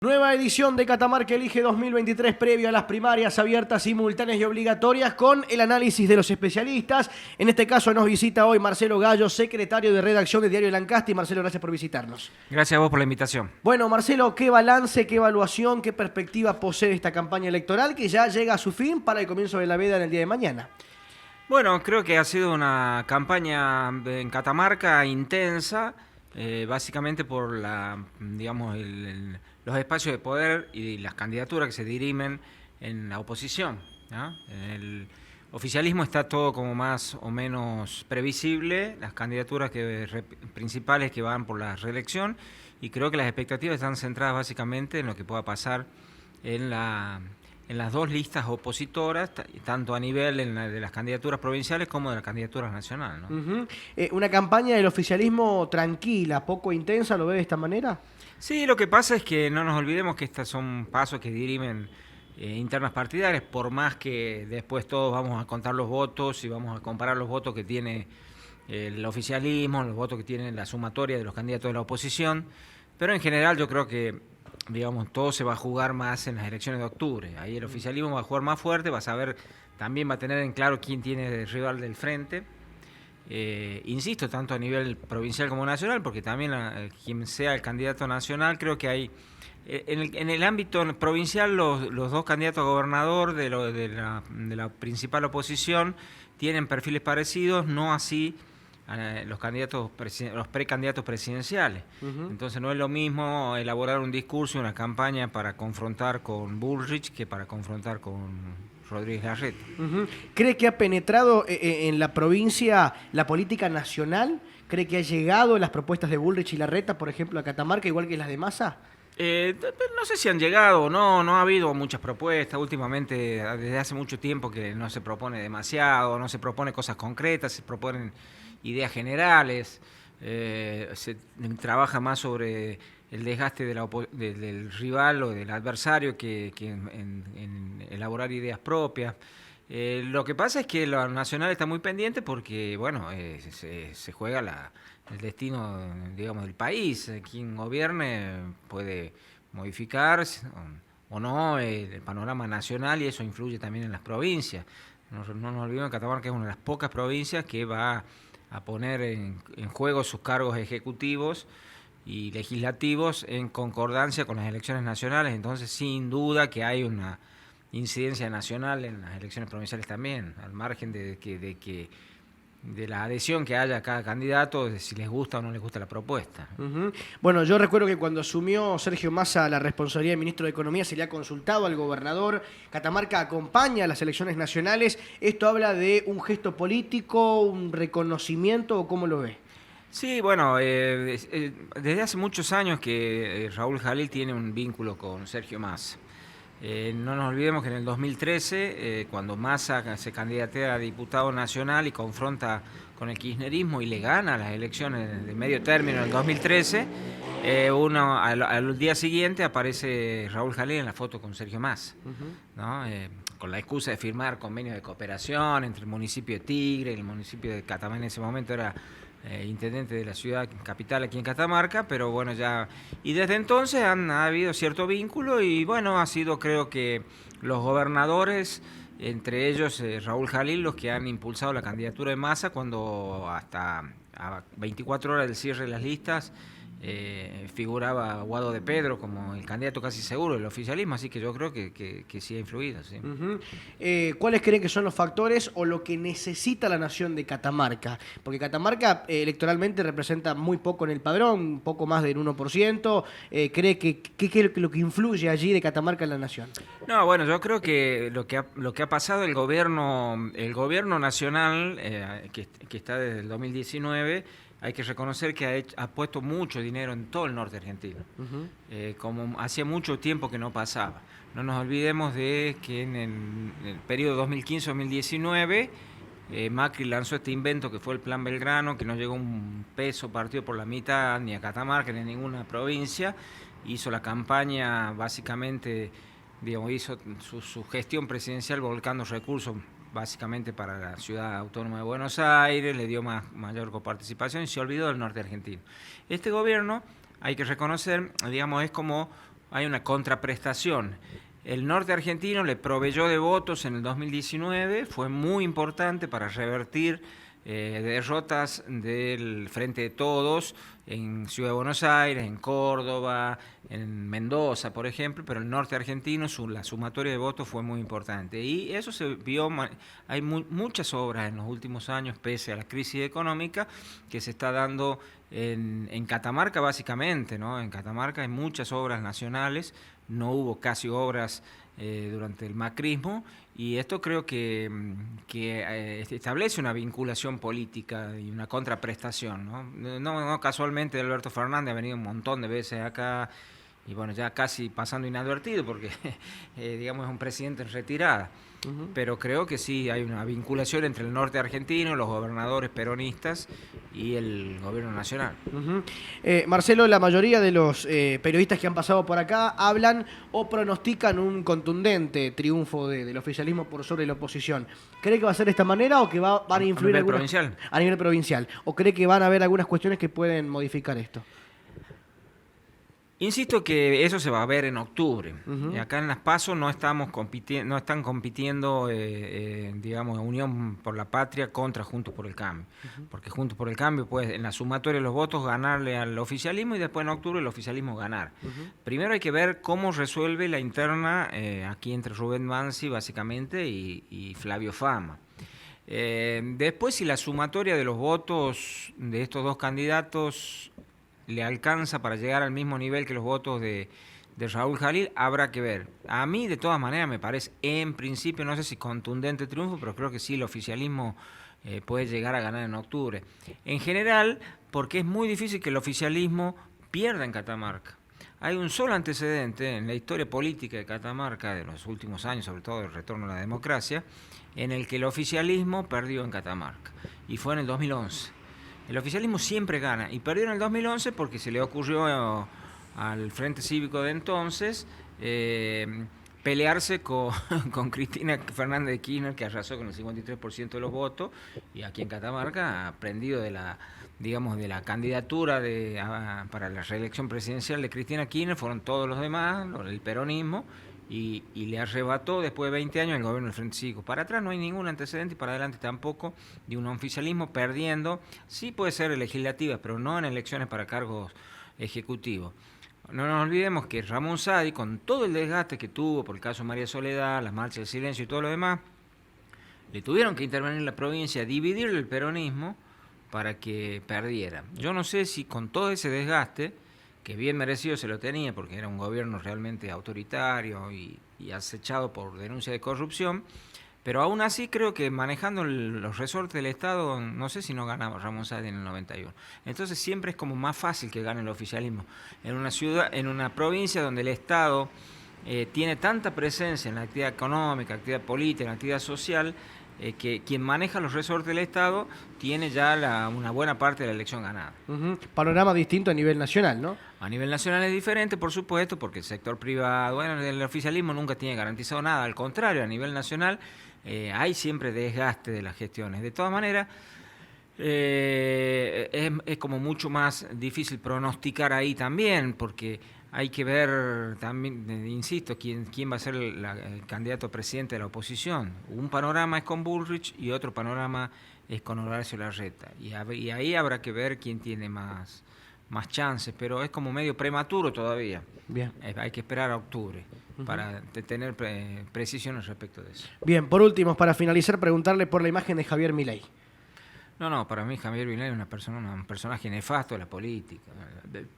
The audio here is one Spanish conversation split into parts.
Nueva edición de Catamarca Elige 2023 previo a las primarias abiertas, simultáneas y obligatorias con el análisis de los especialistas. En este caso nos visita hoy Marcelo Gallo, secretario de redacción de Diario Lancasti. Marcelo, gracias por visitarnos. Gracias a vos por la invitación. Bueno, Marcelo, ¿qué balance, qué evaluación, qué perspectiva posee esta campaña electoral que ya llega a su fin para el comienzo de la veda en el día de mañana? Bueno, creo que ha sido una campaña en Catamarca intensa, básicamente por los espacios de poder y las candidaturas que se dirimen en la oposición, ¿no? El oficialismo está todo como más o menos previsible, las candidaturas principales que van por la reelección, y creo que las expectativas están centradas básicamente en lo que pueda pasar en las dos listas opositoras, tanto a nivel de las candidaturas provinciales como de las candidaturas nacionales, ¿no? Una campaña del oficialismo tranquila, poco intensa, ¿lo ve de esta manera? Sí, lo que pasa es que no nos olvidemos que estos son pasos que dirimen internas partidarias, por más que después todos vamos a contar los votos y vamos a comparar los votos que tiene el oficialismo, los votos que tiene la sumatoria de los candidatos de la oposición, pero en general yo creo que todo se va a jugar más en las elecciones de octubre. Ahí el oficialismo va a jugar más fuerte, va a saber, también va a tener en claro quién tiene de rival del frente. Insisto, tanto a nivel provincial como nacional, porque también quien sea el candidato nacional, creo que hay, en el ámbito provincial, los dos candidatos a gobernador de la principal oposición tienen perfiles parecidos, no así los precandidatos presidenciales. Entonces no es lo mismo elaborar un discurso y una campaña para confrontar con Bullrich que para confrontar con Rodríguez Larreta. ¿Cree que ha penetrado en la provincia la política nacional? ¿Cree que ha llegado las propuestas de Bullrich y Larreta, por ejemplo, a Catamarca, igual que las de Massa? No sé si han llegado o no, no ha habido muchas propuestas. Últimamente, desde hace mucho tiempo que no se propone demasiado, no se propone cosas concretas, se proponen ideas generales, se trabaja más sobre el desgaste del rival o del adversario que en elaborar ideas propias. Lo que pasa es que lo nacional está muy pendiente porque, bueno, se juega el destino, digamos, del país. Quien gobierne puede modificar o no el panorama nacional y eso influye también en las provincias. No nos olvidemos que Catamarca es una de las pocas provincias que va a poner en juego sus cargos ejecutivos y legislativos en concordancia con las elecciones nacionales, entonces sin duda que hay una incidencia nacional en las elecciones provinciales también, al margen de la adhesión que haya a cada candidato, de si les gusta o no les gusta la propuesta. Bueno, yo recuerdo que cuando asumió Sergio Massa la responsabilidad de ministro de Economía se le ha consultado al gobernador. Catamarca acompaña a las elecciones nacionales. ¿Esto habla de un gesto político, un reconocimiento o cómo lo ve? Sí, bueno, desde hace muchos años que Raúl Jalil tiene un vínculo con Sergio Massa. No nos olvidemos que en el 2013, cuando Massa se candidatea a diputado nacional y confronta con el kirchnerismo y le gana las elecciones de medio término en el 2013, al día siguiente aparece Raúl Jalil en la foto con Sergio Massa, ¿no? Con la excusa de firmar convenios de cooperación entre el municipio de Tigre y el municipio de Catamarca. En ese momento era intendente de la ciudad capital aquí en Catamarca, pero bueno, ya, y desde entonces ha habido cierto vínculo y bueno, ha sido, creo que los gobernadores, entre ellos Raúl Jalil, los que han impulsado la candidatura de Massa cuando hasta a 24 horas del cierre de las listas figuraba Guado de Pedro como el candidato casi seguro del oficialismo, así que yo creo que sí ha influido. Sí. ¿Cuáles creen que son los factores o lo que necesita la nación de Catamarca? Porque Catamarca electoralmente representa muy poco en el padrón, un poco más del 1%. ¿Cree que es lo que influye allí de Catamarca en la nación? No, bueno, yo creo que lo que ha pasado el gobierno nacional, que está desde el 2019, hay que reconocer que ha puesto mucho dinero en todo el norte argentino, como hacía mucho tiempo que no pasaba. No nos olvidemos de que en el periodo 2015-2019 Macri lanzó este invento que fue el Plan Belgrano, que no llegó un peso partido por la mitad ni a Catamarca ni a ninguna provincia. Hizo la campaña básicamente, digamos, hizo su gestión presidencial volcando recursos básicamente para la ciudad autónoma de Buenos Aires, le dio mayor coparticipación y se olvidó del norte argentino. Este gobierno, hay que reconocer, digamos, es como hay una contraprestación. El norte argentino le proveyó de votos en el 2019, fue muy importante para revertir derrotas del Frente de Todos en Ciudad de Buenos Aires, en Córdoba, en Mendoza, por ejemplo, pero el norte argentino la sumatoria de votos fue muy importante. Y eso se vio, hay muchas obras en los últimos años, pese a la crisis económica, que se está dando en Catamarca básicamente, ¿no? En Catamarca hay muchas obras nacionales, no hubo casi obras durante el macrismo, y esto creo que establece una vinculación política y una contraprestación, ¿no? No casualmente Alberto Fernández ha venido un montón de veces acá, y bueno, ya casi pasando inadvertido porque digamos es un presidente en retirada. Pero creo que sí hay una vinculación entre el norte argentino, los gobernadores peronistas y el gobierno nacional. Marcelo, la mayoría de los periodistas que han pasado por acá hablan o pronostican un contundente triunfo del oficialismo por sobre la oposición. ¿Cree que va a ser de esta manera o que van a influir a nivel provincial? ¿O cree que van a haber algunas cuestiones que pueden modificar esto? Insisto que eso se va a ver en octubre. Y acá en las PASO no están compitiendo, digamos, Unión por la Patria contra Juntos por el Cambio. Porque Juntos por el Cambio puede, en la sumatoria de los votos, ganarle al oficialismo y después en octubre el oficialismo ganar. Primero hay que ver cómo resuelve la interna aquí entre Rubén Mansi, básicamente, y Flavio Fama. Después, si la sumatoria de los votos de estos dos candidatos le alcanza para llegar al mismo nivel que los votos de Raúl Jalil, habrá que ver. A mí, de todas maneras, me parece, en principio, no sé si contundente triunfo, pero creo que sí, el oficialismo puede llegar a ganar en octubre. En general, porque es muy difícil que el oficialismo pierda en Catamarca. Hay un solo antecedente en la historia política de Catamarca de los últimos años, sobre todo el retorno a la democracia, en el que el oficialismo perdió en Catamarca, y fue en el 2011. El oficialismo siempre gana, y perdió en el 2011 porque se le ocurrió al Frente Cívico de entonces pelearse con Cristina Fernández de Kirchner, que arrasó con el 53% de los votos, y aquí en Catamarca ha prendido de la candidatura para la reelección presidencial de Cristina Kirchner, fueron todos los demás, el peronismo, y le arrebató después de 20 años el gobierno del Frente Cívico. Para atrás no hay ningún antecedente y para adelante tampoco de un oficialismo perdiendo. Sí puede ser legislativas, pero no en elecciones para cargos ejecutivos. No nos olvidemos que Ramón Saadi, con todo el desgaste que tuvo por el caso María Soledad, las marchas del silencio y todo lo demás, le tuvieron que intervenir en la provincia, dividir el peronismo para que perdiera. Yo no sé si con todo ese desgaste, que bien merecido se lo tenía porque era un gobierno realmente autoritario y acechado por denuncia de corrupción, pero aún así creo que manejando los resortes del Estado, no sé si no ganaba Ramón Saadi en el 91. Entonces siempre es como más fácil que gane el oficialismo. En una ciudad, en una provincia donde el Estado tiene tanta presencia en la actividad económica, actividad política, en la actividad social, que quien maneja los resortes del Estado tiene ya una buena parte de la elección ganada. Panorama distinto a nivel nacional, ¿no? A nivel nacional es diferente, por supuesto, porque el sector privado, bueno, el oficialismo nunca tiene garantizado nada, al contrario, a nivel nacional hay siempre desgaste de las gestiones. De todas maneras, es como mucho más difícil pronosticar ahí también, porque hay que ver también, insisto, quién va a ser el candidato a presidente de la oposición. Un panorama es con Bullrich y otro panorama es con Horacio Larreta. Y ahí habrá que ver quién tiene más chances, pero es como medio prematuro todavía. Bien. Hay que esperar a octubre para tener precisiones respecto de eso. Bien, por último, para finalizar, preguntarle por la imagen de Javier Milei. No, para mí Javier Milei es un personaje nefasto de la política.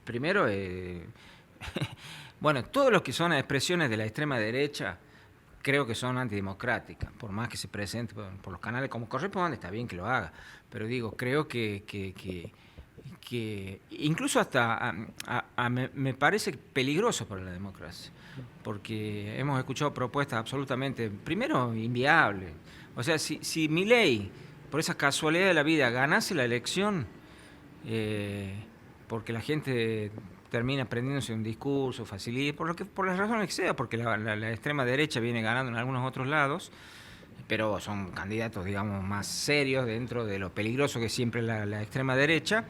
Primero, bueno, todos los que son expresiones de la extrema derecha creo que son antidemocráticas, por más que se presente por los canales como corresponde, está bien que lo haga, pero digo, creo que incluso hasta me parece peligroso para la democracia, porque hemos escuchado propuestas absolutamente, primero, inviables. O sea, si Milei, por esa casualidad de la vida, ganase la elección, porque la gente termina prendiéndose un discurso, facilita, por las razones que sea, porque la extrema derecha viene ganando en algunos otros lados, pero son candidatos, digamos, más serios dentro de lo peligroso que siempre la extrema derecha.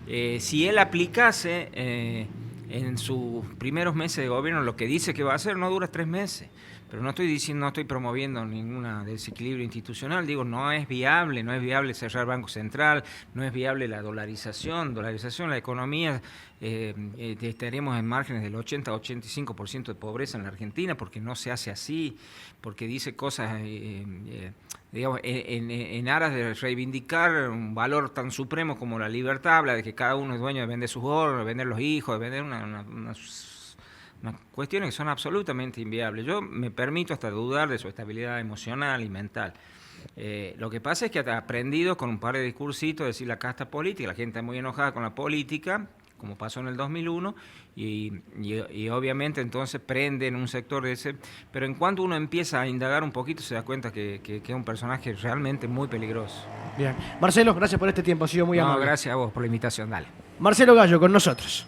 Si él aplicase en sus primeros meses de gobierno lo que dice que va a hacer no dura 3 meses. Pero no estoy diciendo, no estoy promoviendo ningún desequilibrio institucional. Digo, no es viable cerrar el Banco Central, no es viable la dolarización la economía. Estaremos en márgenes del 80-85% de pobreza en la Argentina porque no se hace así, porque dice cosas, digamos, en aras de reivindicar un valor tan supremo como la libertad, habla de que cada uno es dueño de vender sus órganos, de vender los hijos, de vender unas cuestiones que son absolutamente inviables. Yo me permito hasta dudar de su estabilidad emocional y mental. Lo que pasa es que ha aprendido con un par de discursitos decir la casta política, la gente está muy enojada con la política, como pasó en el 2001, y obviamente entonces prende en un sector de ese, pero en cuanto uno empieza a indagar un poquito se da cuenta que es un personaje realmente muy peligroso. Bien. Marcelo, gracias por este tiempo, ha sido muy amable. Gracias a vos por la invitación, dale. Marcelo Gallo con nosotros.